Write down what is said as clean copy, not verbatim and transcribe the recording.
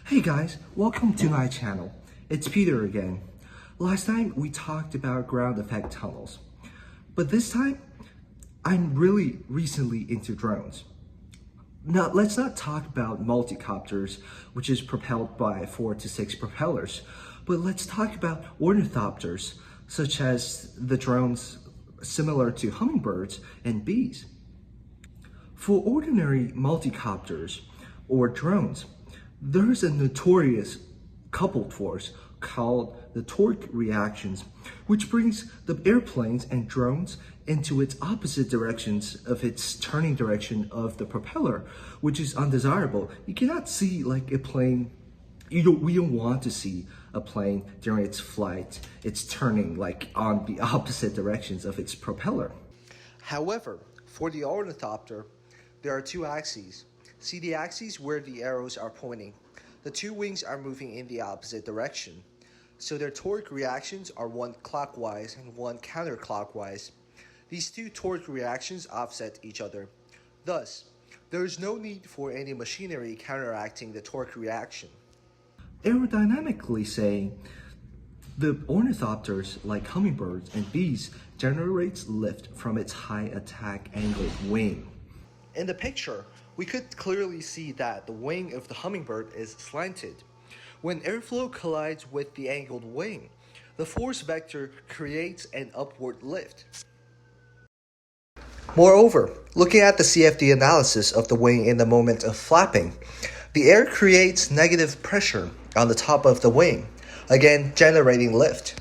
Hey guys, welcome to my channel. It's Peter again. Last time we talked about ground effect tunnels, but this time I'm really recently into drones. Now let's not talk about multicopters, which is propelled by 4 to 6 propellers, but let's talk about ornithopters, such as the drones similar to hummingbirds and bees. For ordinary multicopters or drones, there is a notorious coupled force called the torque reactions, which brings the airplanes and drones into its opposite directions of its turning direction of the propeller, which is undesirable. You cannot see like a plane. We don't want to see a plane during its flight. It's turning like on the opposite directions of its propeller. However, for the ornithopter, there are two axes. See the axes where the arrows are pointing. The two wings are moving in the opposite direction. So their torque reactions are one clockwise and one counterclockwise. These two torque reactions offset each other. Thus, there is no need for any machinery counteracting the torque reaction. Aerodynamically saying, the ornithopters, like hummingbirds and bees, generates lift from its high attack angle wing. In the picture, we could clearly see that the wing of the hummingbird is slanted. When airflow collides with the angled wing, the force vector creates an upward lift. Moreover, looking at the CFD analysis of the wing in the moment of flapping, the air creates negative pressure on the top of the wing, again generating lift.